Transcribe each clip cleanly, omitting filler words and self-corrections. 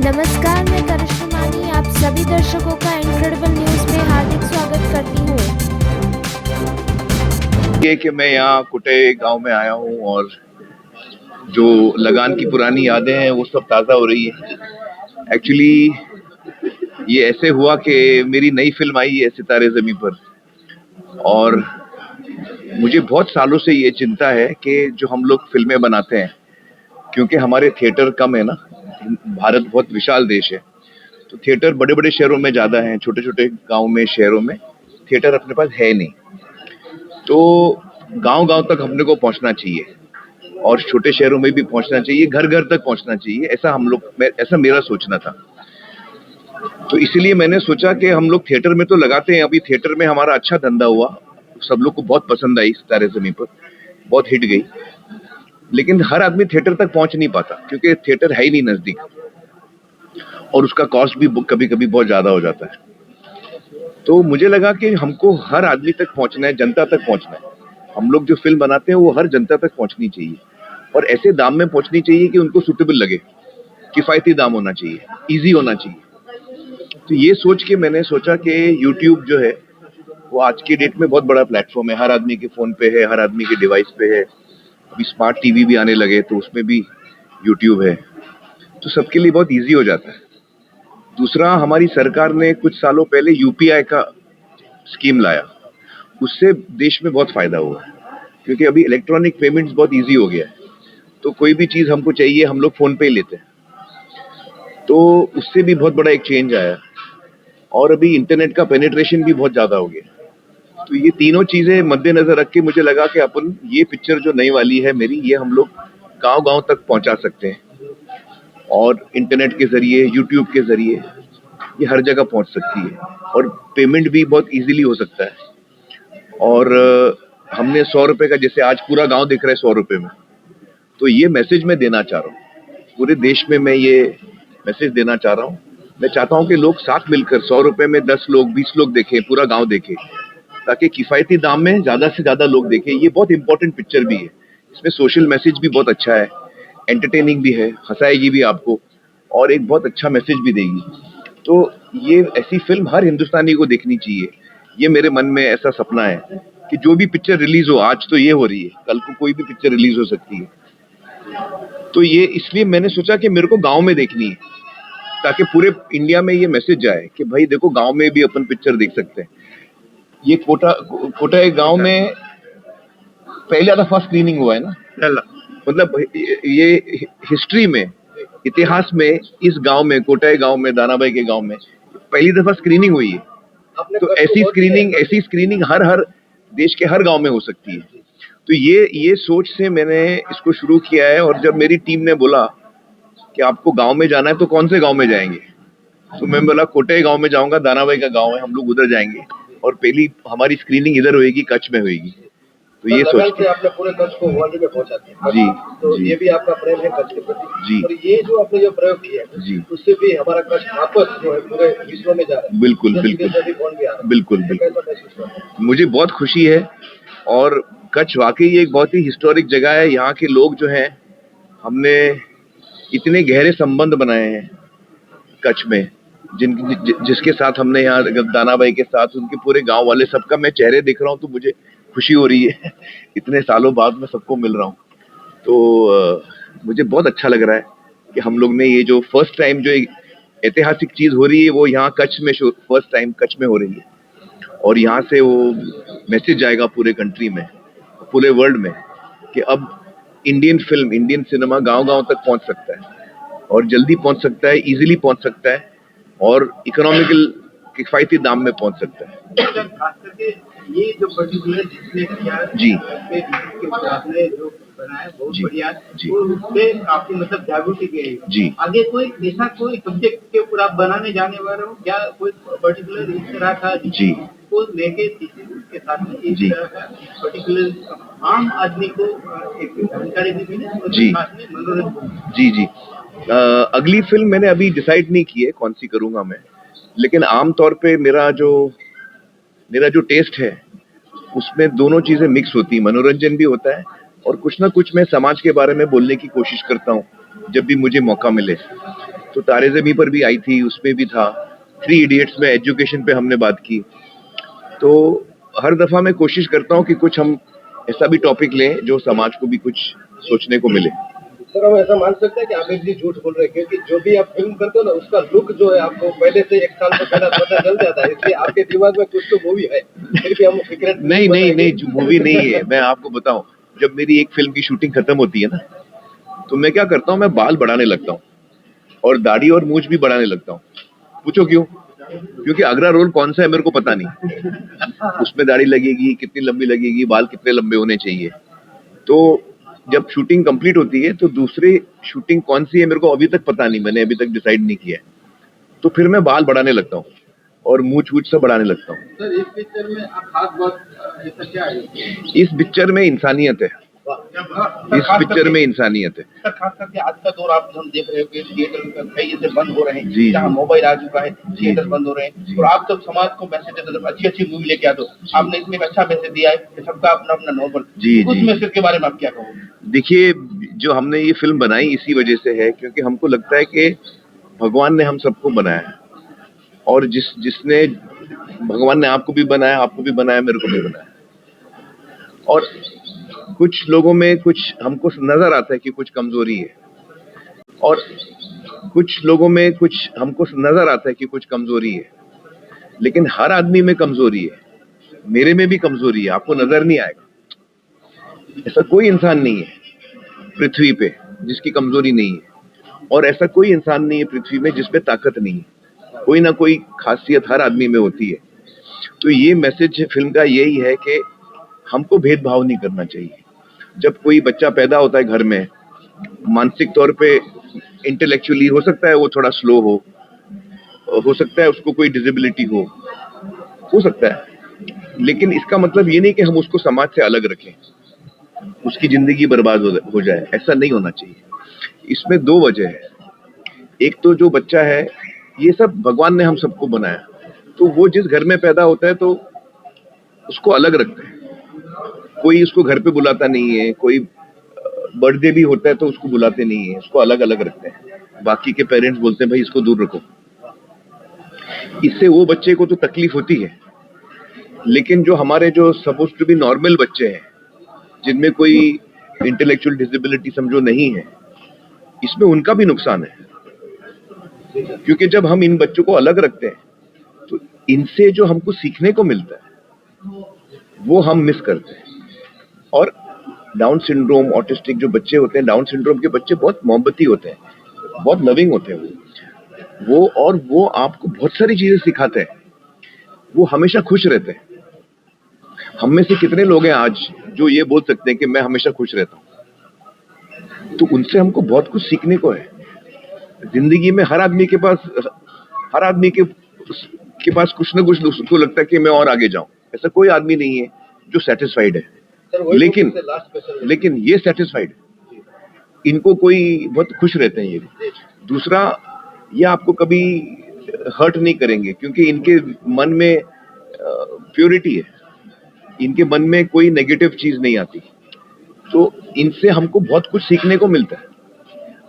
नमस्कार, मैं करिश्मा मानी आप सभी दर्शकों का इनक्रेडिबल न्यूज़ में हार्दिक स्वागत करती हूँ। ये कि मैं यहाँ कुटे गांव में आया हूँ और जो लगान की पुरानी यादें हैं वो सब ताज़ा हो रही है। एक्चुअली ये ऐसे हुआ कि मेरी नई फिल्म आई है सितारे ज़मीं पर, और मुझे बहुत सालों से ये चिंता है कि जो हम लोग फिल्में बनाते हैं, क्योंकि हमारे थिएटर कम है ना, भारत बहुत विशाल देश है, तो थिएटर बड़े बड़े शहरों में ज़्यादा हैं, छोटे छोटे गाँव में शहरों में थिएटर अपने पास है नहीं। तो गांव गांव तक हमने को पहुंचना चाहिए और छोटे शहरों में भी पहुंचना चाहिए, घर घर तक पहुंचना चाहिए, ऐसा मेरा सोचना था। तो इसीलिए मैंने सोचा कि हम लोग थिएटर में तो लगाते हैं, अभी थिएटर में हमारा अच्छा धंधा हुआ, सब लोग को बहुत पसंद आई सितारे ज़मीं पर, बहुत हिट गई, लेकिन हर आदमी थिएटर तक पहुंच नहीं पाता क्योंकि थिएटर है ही नहीं नजदीक, और उसका कॉस्ट भी कभी कभी बहुत ज्यादा हो जाता है। तो मुझे लगा कि हमको हर आदमी तक पहुंचना है, जनता तक पहुंचना है। हम लोग जो फिल्म बनाते हैं वो हर जनता तक पहुंचनी चाहिए और ऐसे दाम में पहुंचनी चाहिए कि उनको सूटेबल लगे, किफायती दाम होना चाहिए, इजी होना चाहिए। तो ये सोच के मैंने सोचा कि यूट्यूब जो है वो आज की डेट में बहुत बड़ा प्लेटफॉर्म है, हर आदमी के फोन पे है, हर आदमी के डिवाइस पे है, अभी स्मार्ट टीवी भी आने लगे तो उसमें भी यूट्यूब है, तो सबके लिए बहुत ईजी हो जाता है। दूसरा, हमारी सरकार ने कुछ सालों पहले यूपीआई का स्कीम लाया, उससे देश में बहुत फायदा हुआ है क्योंकि अभी इलेक्ट्रॉनिक पेमेंट्स बहुत इजी हो गया है, तो कोई भी चीज़ हमको चाहिए हम लोग फ़ोन पे ही लेते हैं, तो उससे भी बहुत बड़ा एक चेंज आया। और अभी इंटरनेट का पेनिट्रेशन भी बहुत ज़्यादा हो गया। तो ये तीनों चीज़ें मद्देनज़र रख के मुझे लगा कि अपन ये पिक्चर जो नई वाली है मेरी, ये हम लोग गांव-गांव तक पहुंचा सकते हैं और इंटरनेट के ज़रिए, यूट्यूब के ज़रिए ये हर जगह पहुंच सकती है और पेमेंट भी बहुत ईजिली हो सकता है। और हमने 100 रुपये का, जैसे आज पूरा गांव दिख रहा है 100 रुपये में, तो ये मैसेज मैं देना चाह रहा हूँ पूरे देश में, मैं ये मैसेज देना चाह रहा हूँ। मैं चाहता हूँ कि लोग साथ मिलकर 100 रुपये में 10 लोग 20 लोग देखें, पूरा गांव देखे, ताकि किफ़ायती दाम में ज़्यादा से ज़्यादा लोग देखें। ये बहुत इंपॉर्टेंट पिक्चर भी है, इसमें सोशल मैसेज भी बहुत अच्छा है, एंटरटेनिंग भी है, हंसाएगी भी आपको और एक बहुत अच्छा मैसेज भी देगी। तो ये ऐसी फिल्म हर हिंदुस्तानी को देखनी चाहिए। ये मेरे मन में ऐसा सपना है कि जो भी पिक्चर रिलीज हो, आज तो ये हो रही है, कल को कोई भी पिक्चर रिलीज हो सकती है, तो ये इसलिए मैंने सोचा कि मेरे को गांव में देखनी है, ताकि पूरे इंडिया में ये मैसेज जाए कि भाई देखो, गांव में भी अपन पिक्चर देख सकते हैं। ये कोटा एक गांव में पहला दफा स्क्रीनिंग हुआ है ना, मतलब ये हिस्ट्री में, इतिहास में, इस गांव में, कोटा गांव में, दानाबाई के गांव में पहली दफा स्क्रीनिंग हुई है। तो ऐसी स्क्रीनिंग हर हर देश के हर गांव में हो सकती है। तो ये सोच से मैंने इसको शुरू किया है। और जब मेरी टीम ने बोला कि आपको गांव में जाना है तो कौन से गांव में जाएंगे, तो मैं बोला कोटे गांव में जाऊंगा, दानाबाई का गांव है, हम लोग उधर जाएंगे और पहली हमारी स्क्रीनिंग इधर होगी, कच्छ में होगी। तो ये सोच के आपने पूरे कच्छ को वर्ल्ड में पहुंचा दिया। जी, तो जी, ये भी आपका प्रेम है कच्छ के प्रति जी, और ये जो आपने जो प्रयोग किया जी, उससे भी हमारा कच्छ वापस जो है पूरे विश्व में जा रहा है। बिल्कुल बिल्कुल बिल्कुल बिल्कुल, मुझे बहुत खुशी है। और कच्छ वाकई एक बहुत ही हिस्टोरिक जगह है। यहाँ के लोग जो हैं, हमने इतने गहरे संबंध बनाए हैं कच्छ में, जिसके साथ हमने यहाँ दानाबाई के साथ, उनके पूरे गांव वाले, सबका मैं चेहरे देख रहा हूँ तो मुझे खुशी हो रही है इतने सालों बाद मैं सबको मिल रहा हूँ, तो मुझे बहुत अच्छा लग रहा है कि हम लोग ने ये जो फर्स्ट टाइम जो एक ऐतिहासिक चीज़ हो रही है वो यहाँ कच्छ में फर्स्ट टाइम कच्छ में हो रही है, और यहाँ से वो मैसेज जाएगा पूरे कंट्री में, पूरे वर्ल्ड में, कि अब इंडियन फिल्म, इंडियन सिनेमा गांव-गांव तक पहुंच सकता है और जल्दी पहुंच सकता है, इजीली पहुंच सकता है और इकोनॉमिकल किफायती दाम में पहुंच सकता है। खास करके ये जो पर्टिकुलर जिसने किया जी, आपने जो बनाया बहुत जी, बढ़िया जी, और उससे काफी मतलब जागृति गई जी। आगे कोई ऐसा कोई सब्जेक्ट के ऊपर आप बनाने जाने वाले हो क्या, कोई पर्टिकुलर इस तरह का जी, को लेके उसके साथ में इस जी, तरह का पर्टिकुलर आम आदमी को एक जानकारी भी मिले और जी, साथ में मनोरंजन। जी, जी। अगली फिल्म मैंने अभी डिसाइड नहीं की है कौन सी करूंगा मैं, लेकिन आमतौर पे मेरा जो टेस्ट है उसमें दोनों चीजें मिक्स होती हैं, मनोरंजन भी होता है और कुछ ना कुछ मैं समाज के बारे में बोलने की कोशिश करता हूँ जब भी मुझे मौका मिले। तो तारे ज़मीं पर भी आई थी, उसमें भी था। 3 इडियट्स में एजुकेशन पे हमने बात की। तो हर दफा मैं कोशिश करता हूँ कि कुछ हम ऐसा भी टॉपिक लें जो समाज को भी कुछ सोचने को मिले। सर, हम ऐसा मान सकते हैं कि आमिर जी झूठ बोल रहे हैं, क्योंकि जो भी आप फिल्म करते हो ना, उसका लुक जो है आपको पहले से 1 साल पहले पता चल जाता है, इसलिए आपके दिमाग में कुछ तो मूवी है, फिर भी हम सीक्रेट नहीं, जो मूवी नहीं है। मैं आपको बताऊं, जब मेरी एक फिल्म की शूटिंग खत्म होती है ना, तो मैं क्या करता हूँ, मैं बाल बढ़ाने लगता हूँ और दाढ़ी और मूंछ भी बढ़ाने लगता हूँ। पूछो क्यों? क्योंकि अगला रोल कौन सा है मेरे को पता नहीं। उसमें दाढ़ी लगेगी, कितनी लंबी लगेगी, बाल कितने लंबे होने चाहिए। तो जब शूटिंग कंप्लीट होती है तो दूसरी शूटिंग कौन सी है मेरे को अभी तक पता नहीं, मैंने अभी तक डिसाइड नहीं किया है। तो फिर मैं बाल बढ़ाने लगता हूँ और मूंछ वूछ सब बढ़ाने लगता हूँ। सर, इस पिक्चर में आप खास बात ऐसा क्या है? इस पिक्चर में इंसानियत है। इस पिक्चर में इंसानियत है। सर, खास करके आज का दौर आप हम देख रहे हो कि थिएटर कई ऐसे बंद हो रहे हैं, जी, जहाँ जी। मोबाइल आ चुका है, थिएटर बंद हो रहे हैं, और आप जब समाज को मैसेज देते हो, अच्छी मूवी लेके आते हो, आपने इसमें एक अच्छा मैसेज दिया है कि सबका अपना अपना नॉर्मल। जी, उस जी। मैसेज के बारे में आप क्या कहोगे? देखिए, जो हमने ये फिल्म बनाई इसी वजह से है क्योंकि हमको लगता है कि भगवान ने हम सबको बनाया है और जिसने भगवान ने आपको भी बनाया, आपको भी बनाया, मेरे को भी बनाया। और कुछ लोगों में कुछ हमको नजर आता है कि कुछ कमजोरी है, और कुछ लोगों में कुछ हमको नजर आता है कि कुछ कमजोरी है, लेकिन हर आदमी में कमजोरी है। मेरे में भी कमजोरी है, आपको नजर नहीं आएगा। ऐसा कोई इंसान नहीं है पृथ्वी पे जिसकी कमजोरी नहीं है, और ऐसा कोई इंसान नहीं है पृथ्वी में जिसपे ताकत नहीं है। कोई ना कोई खासियत हर आदमी में होती है। तो ये मैसेज फिल्म का यही है कि हमको भेदभाव नहीं करना चाहिए। जब कोई बच्चा पैदा होता है घर में, मानसिक तौर पे इंटेलेक्चुअली हो सकता है वो थोड़ा स्लो हो सकता है उसको कोई डिसेबिलिटी हो सकता है, लेकिन इसका मतलब ये नहीं कि हम उसको समाज से अलग रखें, उसकी जिंदगी बर्बाद हो जाए। ऐसा नहीं होना चाहिए। इसमें 2 वजह है। एक तो जो बच्चा है, ये सब भगवान ने हम सबको बनाया, तो वो जिस घर में पैदा होता है तो उसको अलग रखते हैं। कोई उसको घर पे बुलाता नहीं है, कोई बर्थडे भी होता है तो उसको बुलाते नहीं है, उसको अलग अलग रखते हैं। बाकी के पेरेंट्स बोलते हैं भाई इसको दूर रखो। इससे वो बच्चे को तो तकलीफ होती है, लेकिन जो हमारे जो सपोज टू बी नॉर्मल बच्चे हैं, जिनमें कोई इंटेलेक्चुअल डिसेबिलिटी समझो नहीं है, इसमें उनका भी नुकसान है। क्योंकि जब हम इन बच्चों को अलग रखते हैं तो इनसे जो हमको सीखने को मिलता है वो हम मिस करते हैं। और डाउन सिंड्रोम, ऑटिस्टिक जो बच्चे होते हैं, डाउन सिंड्रोम के बच्चे बहुत मोहब्बती होते हैं, बहुत लविंग होते हैं वो आपको बहुत सारी चीजें सिखाते हैं। वो हमेशा खुश रहते हैं। हम में से कितने लोग हैं आज जो ये बोल सकते हैं कि मैं हमेशा खुश रहता हूं? तो उनसे हमको बहुत कुछ सीखने को है। जिंदगी में हर आदमी के पास कुछ ना कुछ उसको लगता है कि मैं और आगे जाऊं। ऐसा कोई आदमी नहीं है जो सेटिस्फाइड है, लेकिन ये सेटिस्फाइड है। इनको कोई बहुत खुश रहते हैं। ये दूसरा, ये आपको कभी हर्ट नहीं करेंगे क्योंकि इनके मन में प्योरिटी है, इनके मन में कोई नेगेटिव चीज नहीं आती। तो इनसे हमको बहुत कुछ सीखने को मिलता है।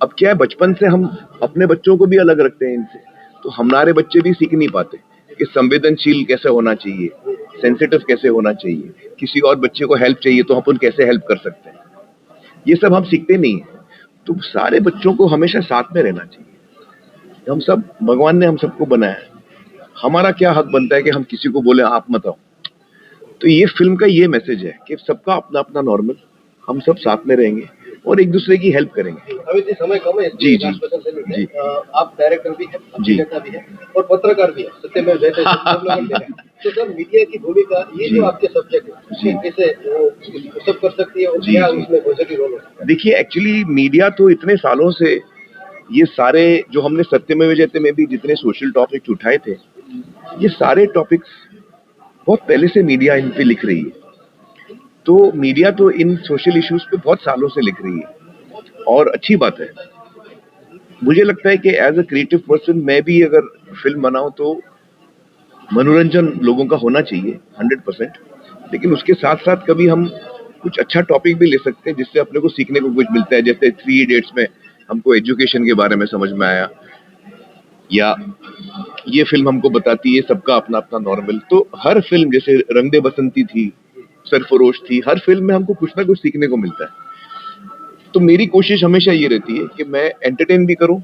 अब क्या है, बचपन से हम अपने बच्चों को भी अलग रखते हैं इनसे, तो हमारे बच्चे भी सीख नहीं पाते कि संवेदनशील कैसे होना चाहिए, सेंसिटिव कैसे होना चाहिए, किसी और बच्चे को हेल्प चाहिए तो अपन कैसे हेल्प कर सकते हैं। ये सब हम सीखते नहीं है। तो सारे बच्चों को हमेशा साथ में रहना चाहिए। हम सब, भगवान ने हम सबको बनाया है, हमारा क्या हक बनता है कि हम किसी को बोले आप मत आओ। तो ये फिल्म का ये मैसेज है कि सबका अपना अपना नॉर्मल, हम सब साथ में रहेंगे और एक दूसरे की हेल्प करेंगे। अभी तो समय कम है। जी। आप डायरेक्टर भी हैं, अभिनेता भी हैं और पत्रकार भी हैं, सत्यमेव जयते सब लोग हैं। तो सर, मीडिया की भूमिका, ये जो आपके सब्जेक्ट है, कैसे वो सब कर सकती है और क्या उसमें पॉजिटिव रोल होता है? देखिए, एक्चुअली मीडिया तो इतने सालों से, ये सारे जो हमने सत्यमेव जयते में भी जितने सोशल टॉपिक्स उठाए थे, ये सारे टॉपिक्स बहुत पहले से मीडिया इन पे लिख रही है। तो मीडिया तो इन सोशल इश्यूज पे बहुत सालों से लिख रही है और अच्छी बात है। मुझे लगता है कि एज अ क्रिएटिव पर्सन मैं भी अगर फिल्म बनाऊं तो मनोरंजन लोगों का होना चाहिए 100%, लेकिन उसके साथ साथ कभी हम कुछ अच्छा टॉपिक भी ले सकते हैं जिससे अपने को सीखने को कुछ मिलता है। जैसे 3 इडियट्स में हमको एजुकेशन के बारे में समझ में आया, या ये फिल्म हमको बताती है सबका अपना अपना नॉर्मल। तो हर फिल्म, जैसे रंग दे बसंती थी, सरफरोश थी, हर फिल्म में हमको कुछ ना कुछ सीखने को मिलता है। तो मेरी कोशिश हमेशा ये रहती है कि मैं एंटरटेन भी करूं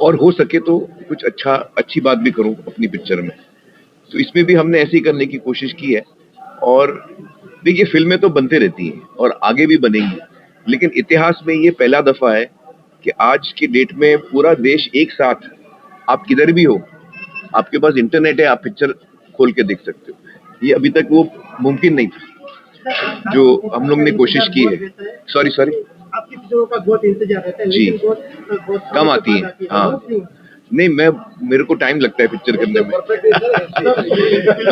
और हो सके तो कुछ अच्छी बात भी करूं अपनी पिक्चर में। तो इसमें भी हमने ऐसे ही करने की कोशिश की है। और देखिए, फिल्में तो बनते रहती हैं और आगे भी बनेंगी, लेकिन इतिहास में ये पहला दफा है कि आज की डेट में पूरा देश एक साथ, आप किधर भी हो, आपके पास इंटरनेट है, आप पिक्चर खोल के देख सकते हो। ये अभी तक वो मुमकिन नहीं था जो हम लोग ने कोशिश की है। सॉरी आपकी फिल्मों का बहुत इंतजार रहता है, जी, लेकिन बहुत कम आती है। हाँ, नहीं, मेरे को टाइम लगता है पिक्चर करने में,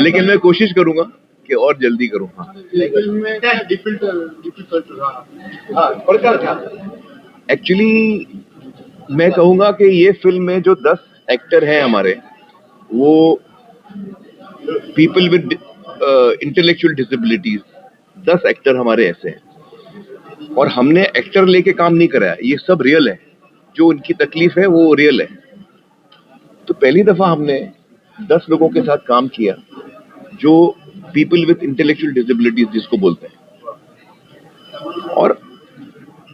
लेकिन मैं कोशिश करूंगा कि और जल्दी करूँ। हाँ, एक्चुअली मैं कहूँगा कि ये फिल्म में जो 10 एक्टर हैं हमारे, वो people with intellectual disabilities, 10 actor हमारे ऐसे हैं। और हमने एक्टर लेके काम नहीं कराया, ये सब रियल है। जो उनकी तकलीफ है वो रियल है। तो पहली दफा हमने 10 लोगों के साथ काम किया जो पीपल विद इंटेलेक्चुअल डिसेबिलिटीज जिसको बोलते हैं। और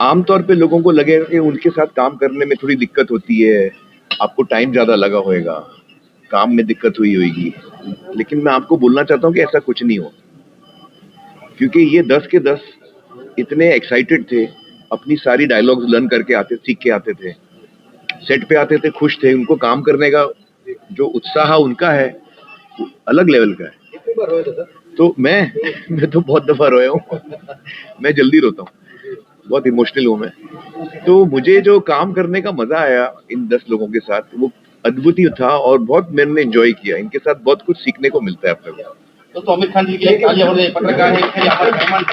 आमतौर पे लोगों को लगेगा कि उनके साथ काम करने में थोड़ी दिक्कत होती है, आपको टाइम ज्यादा लगा होगा, काम में दिक्कत हुई होगी, लेकिन मैं आपको बोलना चाहता हूँ कि ऐसा कुछ नहीं हो, क्योंकि ये 10 के 10 इतने एक्साइटेड थे, अपनी सारी डायलॉग्स लर्न करके आते, सीख के आते थे, सेट पे आते थे, खुश थे। उनको काम करने का जो उत्साह उनका है वो अलग लेवल का है। कितनी बार रोए थे सर? तो मैं तो बहुत दफा रोया हूँ। मैं जल्दी रोता हूँ, बहुत इमोशनल हूँ मैं। तो मुझे जो काम करने का मजा आया इन 10 लोगों के साथ, वो अद्भुत ही था और बहुत मैंने एंजॉय किया। इनके साथ बहुत कुछ सीखने को मिलता है अपने को। दोस्तों, आमिर खान जी के लिए तालियां हो रही है, पत्रकार है, हमारे मेहमान